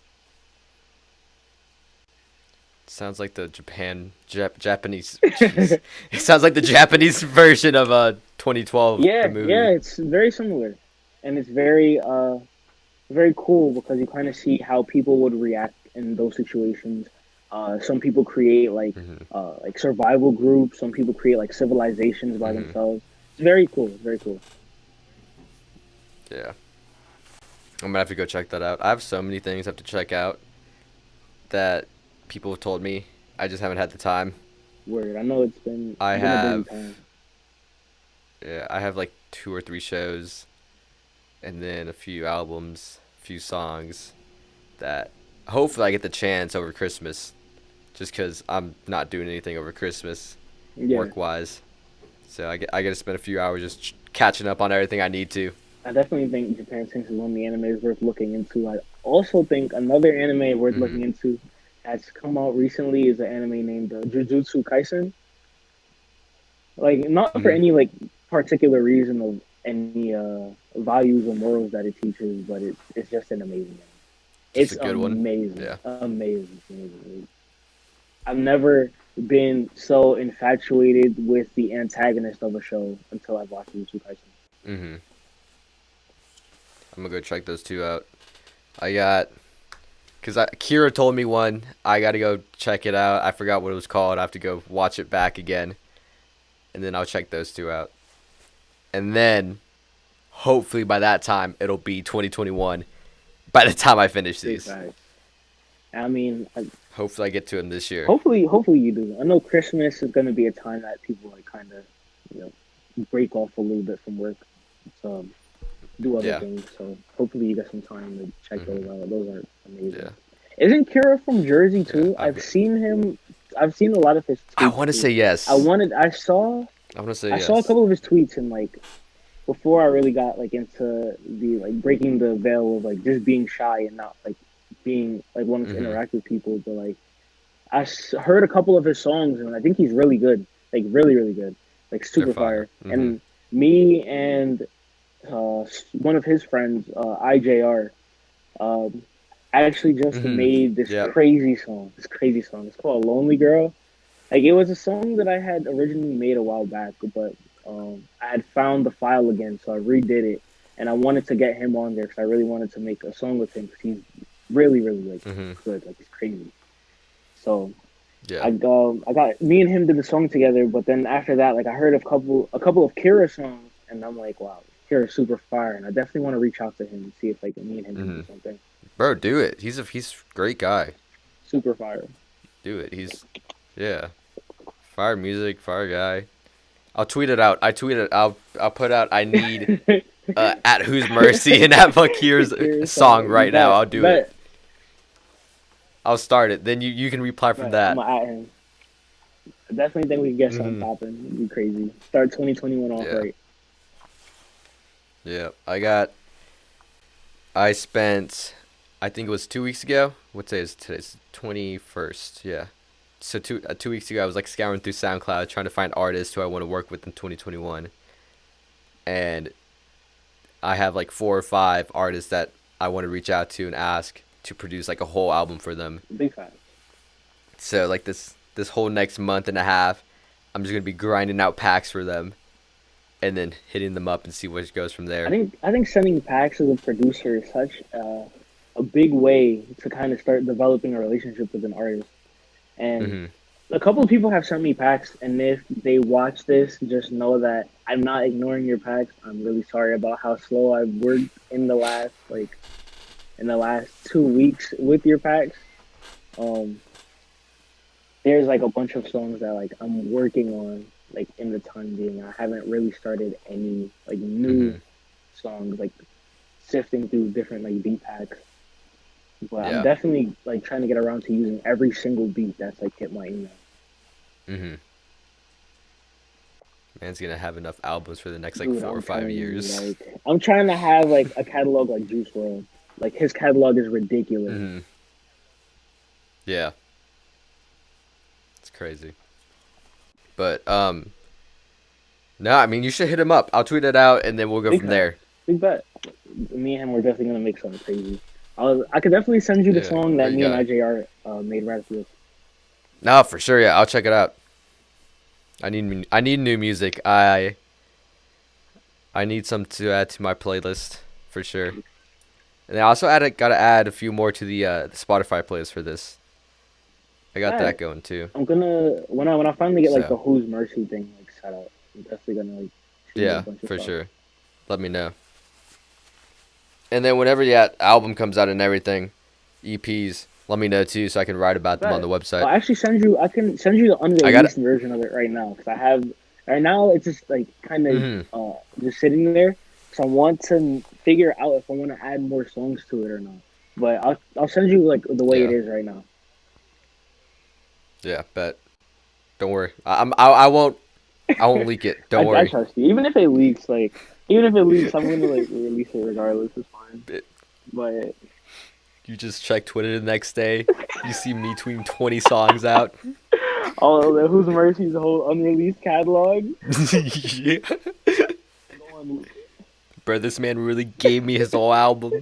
Sounds like the Japanese. Jeez, it sounds like the Japanese version of 2012, the Yeah, yeah, movie. it's very similar, and it's very cool because you kind of see how people would react in those situations. Some people create Mm-hmm. like survival groups. Some people create like civilizations by Mm-hmm. themselves. It's very cool. It's very cool. Yeah. I'm gonna have to go check that out. I have so many things I have to check out that people have told me. I just haven't had the time. Word. I know it's been I been a busy have, time. yeah, I have like 2 or 3 shows, and then a few albums, a few songs that hopefully I get the chance over Christmas. Just because I'm not doing anything over Christmas, Yeah, work wise. So I get to spend a few hours just catching up on everything I need to. I definitely think Japan Sinks is one of the animes worth looking into. I also think another anime worth Hmm. looking into that's come out recently is an anime named Jujutsu Kaisen. Like not for Hmm. any like particular reason of any values or morals that it teaches, but it's just an amazing anime. Just It's a good one. amazing, Yeah. amazing, amazing. I've never been so infatuated with the antagonist of a show until I've watched Jujutsu Kaisen. Hmm. I'm gonna go check those two out. I got because Kira told me one. I got to go check it out. I forgot what it was called. I have to go watch it back again, and then I'll check those two out. And then hopefully by that time it'll be 2021. By the time I finish Big these, facts. I mean, hopefully I get to them this year. hopefully you do. I know Christmas is going to be a time that people like kind of, you know, break off a little bit from work, to do other Yeah. things. So hopefully you get some time to check Hmm. those out. Those are amazing. Yeah. Isn't Kira from Jersey Yeah. too? I've seen him. I've seen a lot of his I tweets want to too. say yes. I wanted. I saw. I want to say I saw a yes. couple of his tweets and like before I really got like into the like breaking the veil of like just being shy and not like being like wanting to Hmm. interact with people. But like heard a couple of his songs and I think he's really good. Like really really good. Like They're super fire. fire. Hmm. And me and one of his friends, IJR, um, actually just Hmm. made this Yep. crazy song. This crazy song. It's called "Lonely Girl." Like it was a song that I had originally made a while back, but I had found the file again, so I redid it, and I wanted to get him on there because I really wanted to make a song with him because he's really, really like Hmm. good, like he's crazy. So Yeah. I got me and him did the song together, but then after that, like I heard a couple of Kira songs, and I'm like, wow, Kira's super fire, and I definitely want to reach out to him and see if like me and him can Hmm. do something Bro, do it. He's a great guy. super fire. Do it. He's yeah. Fire music, fire guy. I'll tweet it out. I tweet it. I'll put out. I need at Who's Mercy and at Fakir's Kira's song song, right now. I'll do it. bet. I'll start it. Then you can reply from Right, I'm that. gonna at him. I definitely think we can get something Hmm. popping. It'd be crazy. Start 2021 off Yeah. right. Yeah. I spent. I think it was 2 weeks ago. What day is today? It's 21st. Yeah. So 2 weeks ago, I was like scouring through SoundCloud trying to find artists who I want to work with in 2021, and I have like 4 or 5 artists that I want to reach out to and ask to produce like a whole album for them. Big fan. So like this whole next month and a half, I'm just gonna be grinding out packs for them, and then hitting them up and see what goes from there. I think sending packs as a producer is such a big way to kind of start developing a relationship with an artist. And Mhm. a couple of people have sent me packs, and if they watch this, just know that I'm not ignoring your packs. I'm really sorry about how slow I've worked in the last 2 weeks with your packs. Um, there's like a bunch of songs that like I'm working on like in the time being. I haven't really started any like new Mhm. songs like sifting through different like beat packs. But I'm Yeah. definitely like trying to get around to using every single beat that's like hit my email. Mhm. Man's gonna have enough albums for the next like Dude, 4 or I'm 5 telling you, years. like I'm trying to have like a catalog like Juice WRLD. Like his catalog is ridiculous. Mhm. Yeah. It's crazy. But no, I mean you should hit him up. I'll tweet it out and then we'll go Big from fan. there. Big bet. Me and him, we're definitely gonna make something crazy. I could definitely send you the Yeah. song that Great me and guy. IJR made right after this. No, for sure. Yeah, I'll check it out. I need new music. I need some to add to my playlist for sure. And I also gotta add a few more to the Spotify playlist for this. I got that Alright, going too. I'm gonna when I finally get like the So Who's Mercy thing like set up, I'm definitely gonna like shoot you a yeah, bunch of for stuff. sure. Let me know. And then whenever that album comes out and everything, EPs, let me know too so I can write about them on the But website. I'll actually send you. I can send you the I got it. unreleased version of it right now because I have. Right now, it's just like kind of Mm-hmm. just sitting there. So I want to figure out if I want to add more songs to it or not. But I'll send you like the way it Yeah. is right now. Yeah. Bet. Don't worry. I won't leak it. Don't I worry. trust you. Even if it leaks, I'm gonna like release it regardless. It's fine. It, But you just check Twitter the next day. You see me tweeting 20 songs out. all of the Who's Mercy's whole unreleased catalog. Yeah. Going, Bro, this man really gave me his whole album.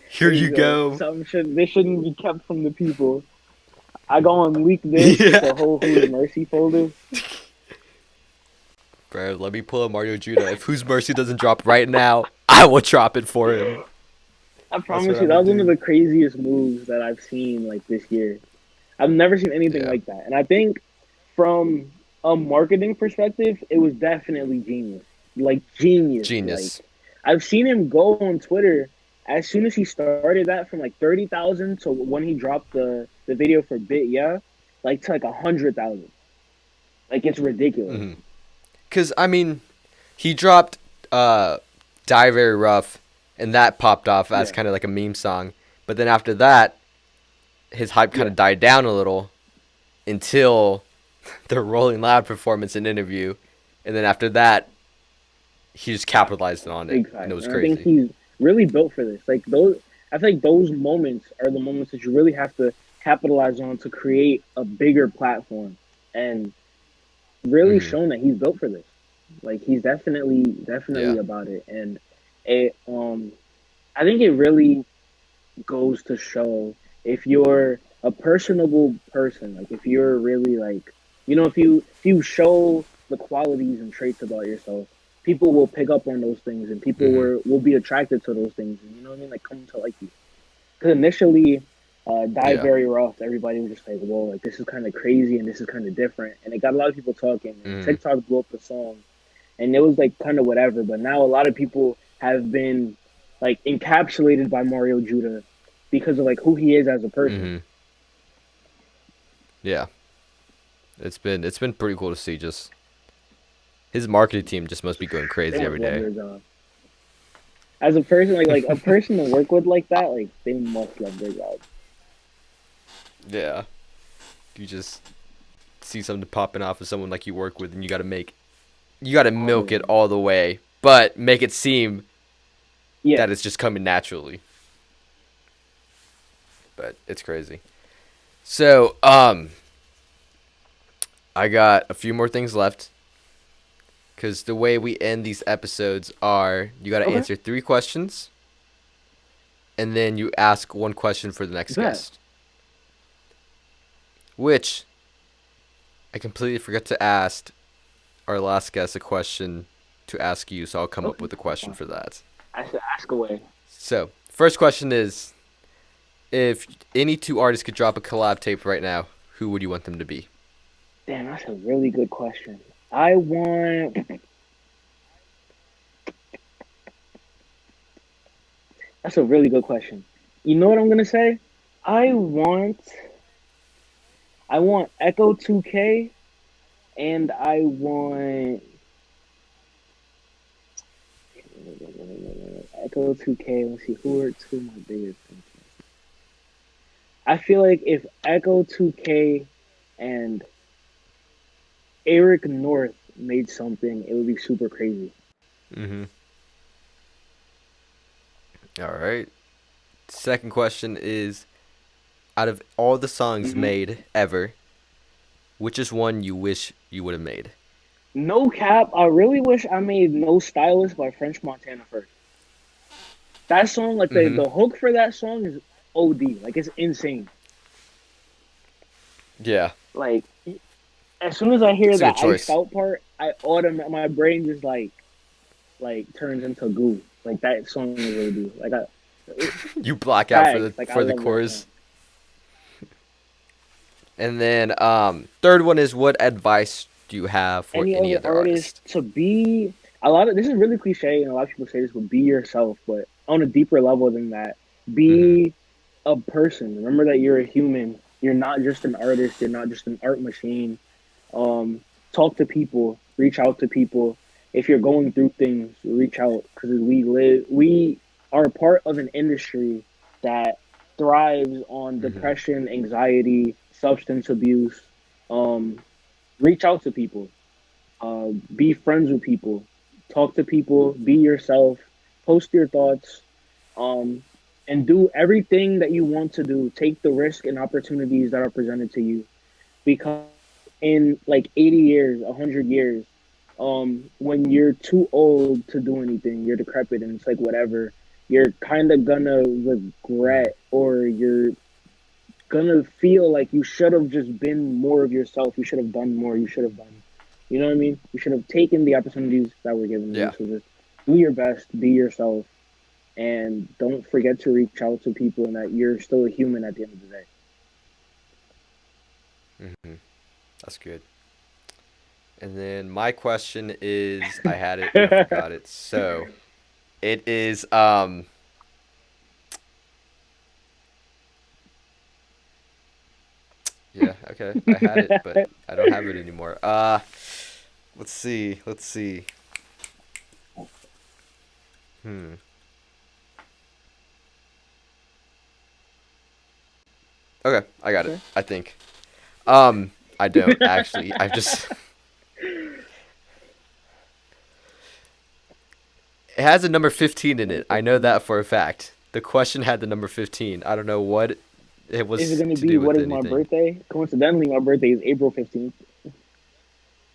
Here there you you go. go. This shouldn't be kept from the people. I go on leak this with Yeah. the whole Who's Mercy folder. Bro, let me pull up Mario Judah. If Whose Mercy doesn't drop right now, I will drop it for him. I That's promise what you, I'm that gonna was one of do. the craziest moves that I've seen like this year. I've never seen anything Yeah. like that, and I think from a marketing perspective, it was definitely genius. Like genius. Like Genius. I've seen him go on Twitter as soon as he started that from like 30,000 to when he dropped the video for Bit, yeah, like to like 100,000. Like it's ridiculous. Mm-hmm. Cause I mean, he dropped Die Very Rough, and that popped off as Yeah, kind of like a meme song. But then after that, his hype kind yeah, of died down a little until the Rolling Loud performance and interview, and then after that, he just capitalized on it, big and it fact. was And I think crazy. he's really built for this. Like those, I feel like those moments are the moments that you really have to capitalize on to create a bigger platform, and really Hmm. shown that he's built for this. Like he's Yeah. definitely about it, and it I think it really goes to show if you're a personable person, like if you're really like if you show the qualities and traits about yourself, people will pick up on those things, and people Hmm. will be attracted to those things, and you know what I mean, like come to like you. Because initially, Die Yeah. Very Rough, everybody was just like, "Whoa, like this is kind of crazy and this is kind of different," and it got a lot of people talking. And Hmm. TikTok blew up the song, and it was like kind of whatever. But now a lot of people have been like encapsulated by Mario Judah because of like who he is as a person. Hmm. Yeah. It's been pretty cool to see. Just his marketing team just must be going They crazy must every love day. their job. As a person, like a person to work with like that, like they must love their job. Yeah. You just see something popping off of someone like you work with, and you gotta milk it Um, all the way, but make it seem yeah, that it's just coming naturally. But it's crazy. So, I got a few more things left. Because the way we end these episodes are you got to okay, answer 3 questions, and then you ask one question for the next bet. guest. Which I completely forgot to ask our last guest a question to ask you, so I'll come up Okay, with a that's question fine. for that. I should ask away. So, first question is if any 2 artists could drop a collab tape right now, who would you want them to be? Damn, that's a really good question. I want. That's a really good question. You know what I'm gonna say? I want. I want Echo 2K, and I want Echo 2K. Let's see, who are two of my biggest things? I feel like if Echo 2K and Eric North made something, it would be super crazy. Mm-hmm. All right. Second question is out of all the songs Hmm. made ever, which is one you wish you would have made? No cap, I really wish I made No Stylist by French Montana first. That song, like Mm-hmm. the hook for that song is OD. Like it's insane. Yeah, Like as soon as I hear it's a the good iced choice. out part, my brain just like turns into goo. Like that song is OD. Like You black out for the facts. Like I for the love that song. chorus. And then third one is what advice do you have for Any any other other artist artist? to be a lot of this is really cliche and a lot of people say this, but be yourself. But on a deeper level than that. Mhm. Be a person. Remember that you're a human. You're not just an artist. You're not just an art machine. Um, Talk to people. Reach out to people. If you're going through things, reach out because we are part of an industry that thrives on Mhm. depression, anxiety, substance abuse. Um, Reach out to people. Be friends with people. Talk to people. Be yourself. Post your thoughts. Um, and do everything that you want to do. Take the risk and opportunities that are presented to you. Because in like 80 years, 100 years, when you're too old to do anything, you're decrepit and it's like whatever, you're kind of gonna Mhm. regret or you're gonna feel like you should have just been more of yourself. You should have done more. You should have done. You know what I mean? You should have taken the opportunities that were given to you. Yeah. So just do your best, be yourself, and don't forget to reach out to people and that you're still a human at the end of the day. Mhm. That's good. And then my question is, I had it and I forgot it. So it is yeah, okay. I had it, but I don't have it anymore. Let's see. Let's see. Hmm. Okay, I got it. Okay. I think. Um I don't actually. I just it has a number 15 in it. I know that for a fact. The question had the number 15. I don't know what it Is it was going to to be do what with is my anything. birthday? Coincidentally, my birthday is April 15th.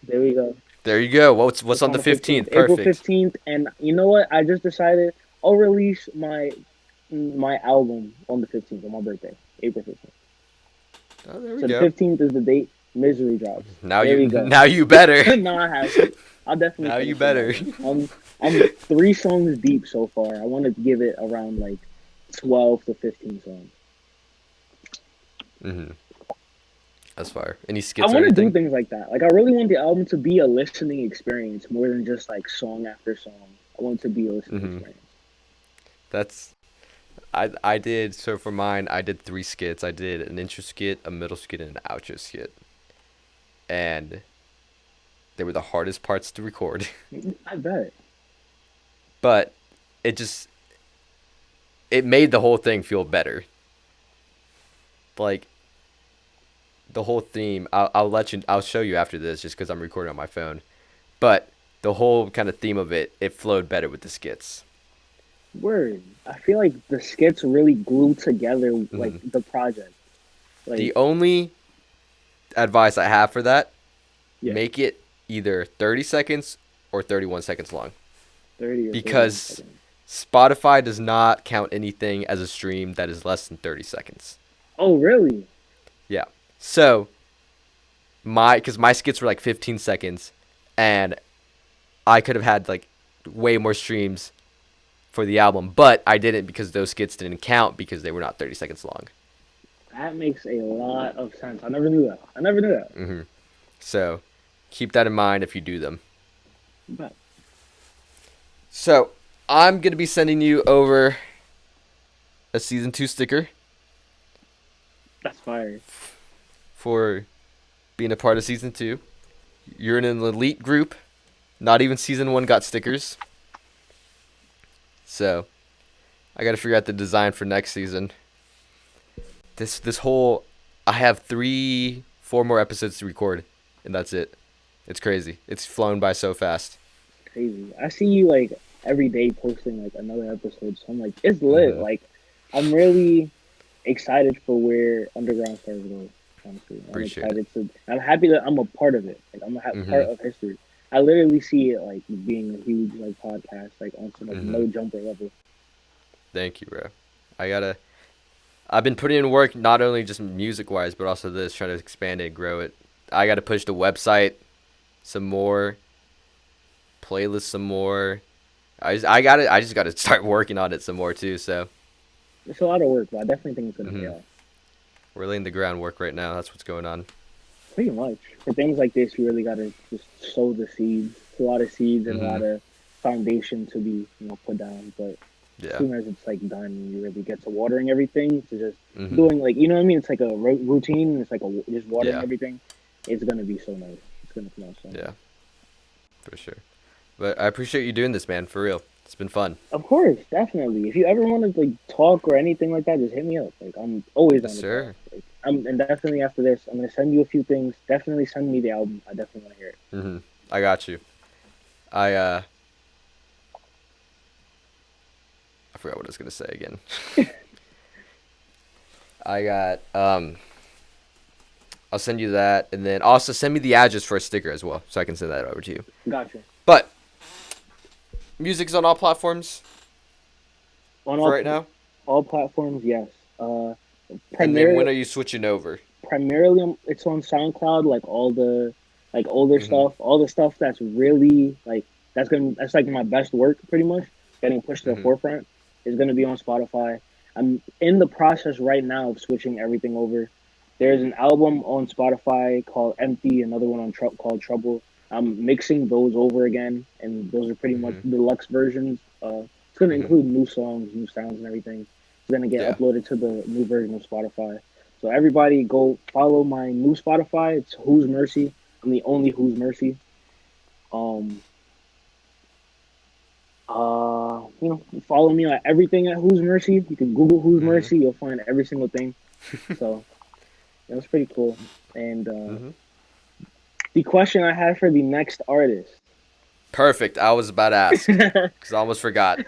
There we go. There you go. What's It's on on the the 15th, 15th? April Perfect. 15th, and you know what? I just decided I'll release my album on the 15th on my birthday, April 15th. Oh, there we So the go. 15th is the date Misery drops. Now There you we go. now you better. No, I have to. I'll definitely Now you finish it by better. then. I'm 3 songs deep so far. I want to give it around like 12 to 15 songs. Mhm. That's fire. Any I skits or want to do anything? things like that. Like I really want the album to be a listening experience more than just like song after song. I want it to be a listening Mhm. experience. That's I did so for mine. I did three skits. I did an intro skit, a middle skit, and an outro skit, and they were the hardest parts to record. I bet. But it just it made the whole thing feel better. Like the whole theme. I'll let you. I'll show you after this, just because I'm recording on my phone. But the whole kind of theme of it flowed better with the skits. Word. I feel like the skits really glue together like Hmm. the project. Like The only advice I have for that, yeah, make it either 30 seconds or 31 seconds long. 30 or 31 Because seconds. Spotify does not count anything as a stream that is less than 30 seconds. Oh really? Yeah. So, because my skits were like 15 seconds, and I could have had like way more streams for the album, but I didn't because those skits didn't count because they were not 30 seconds long. That makes a lot of sense. I never knew that. I never knew that. Hmm. So, keep that in mind if you do them. But So, I'm going to be sending you over a season 2 sticker that's fire. for being a part of season 2. You're in an elite group. Not even season 1 got stickers. So, I got to figure out the design for next season. This whole I have 4 more episodes to record and that's it. It's crazy. It's flown by so fast. Crazy. I see you like every day posting like another episode. So I'm like, it's lit. Mhm. Like I'm really excited for where Underground Stars goes. Honestly, I'm Appreciate it. excited to. I'm happy that I'm a part of it. Like I'm a part Mhm. of history. I literally see it like being a huge like podcast, like on some like Mhm. no jumper level. Thank you, bro. I got to I've been putting in work not only just music-wise but also this trying to expand it, grow it. I got to push the website some more, playlist some more. I just got to start working on it some more too, so It's a lot of work, but I definitely think it's gonna pay mhm. off. We're laying the groundwork right now. That's what's going on. Pretty much. For things like this, you really gotta just sow the seeds. It's a lot of seeds and a lot Mhm. of foundation to be put down. But as Yeah. soon as it's like done, you really get to watering everything to just Mm-hmm. doing like, you know what I mean? It's like a routine. It's like just watering Yeah. everything. It's gonna be so nice. It's gonna come out so nice. Yeah. For sure. But I appreciate you doing this, man. For real. It's been fun. Of course, definitely. If you ever want to like talk or anything like that, just hit me up. Like I'm always Yes, on the talk. sir. Like and definitely after this, I'm gonna send you a few things. Definitely send me the album. I definitely want to hear it. Mm-hmm. I got you. I I forgot what I was gonna say again. I got I'll send you that, and then also send me the address for a sticker as well, so I can send that over to you. Gotcha. But music's on all platforms On for right now. all platforms, yes. And then Primarily when are you switching over? it's on SoundCloud, like all the like older Mm-hmm. stuff, all the stuff that's really like that's like my best work pretty much, getting pushed to the Mm-hmm. forefront is gonna be on Spotify. I'm in the process right now of switching everything over. There's an album on Spotify called Empty, another one on called Trouble. I'm mixing those over again, and those are pretty much Mm-hmm. deluxe versions. It's gonna Mm-hmm. include new songs, new sounds, and everything. It's gonna get Yeah. uploaded to the new version of Spotify. So everybody go follow my new Spotify. It's Who's Mercy. I'm the only Who's Mercy. Um follow me on everything at Who's Mercy. You can Google Who's Mm-hmm. Mercy, you'll find every single thing. So that was pretty cool. And Mm-hmm. the question I had for the next artist. Perfect. I was about to ask because I almost forgot.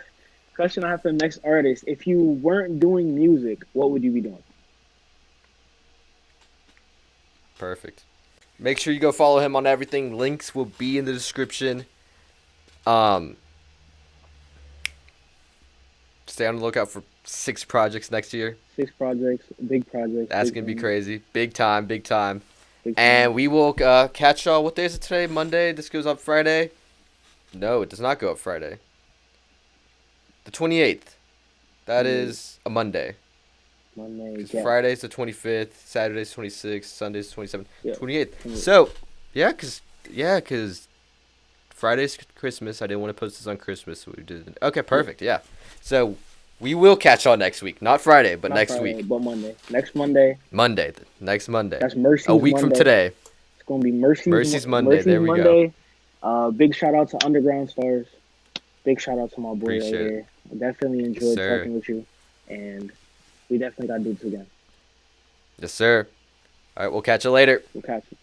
Question I have for the next artist. If you weren't doing music, what would you be doing? Perfect. Make sure you go follow him on everything. Links will be in the description. Um, Stay on the lookout for 6 projects next year. 6 projects, big projects. That's big gonna be things, crazy. Big time, big time. big And things. we will catch y'all. What day is it today? Monday. This goes up Friday. No, it does not go up Friday. The 28th. That is a Monday. Monday, Because yeah. Friday's the 25th, Saturday's 26th, Sunday's 27th, Yeah. 28th. So, because Friday's Christmas. I didn't want to post this on Christmas, so we did. Okay, perfect. Yeah. So we will catch y'all next week. Not Friday, but Not next Friday, week. but Monday. Next Monday. Monday. Next Monday. That's Mercy's A week Monday. from today. It's gonna be Mercy's Monday. There we go. Monday. Big shout out to Underground Stars. Big shout out to my boy right Appreciate it. here. I definitely Yes, enjoyed sir. talking with you, and we definitely gotta do this again. Yes, sir. All right, we'll catch you later. We'll catch you.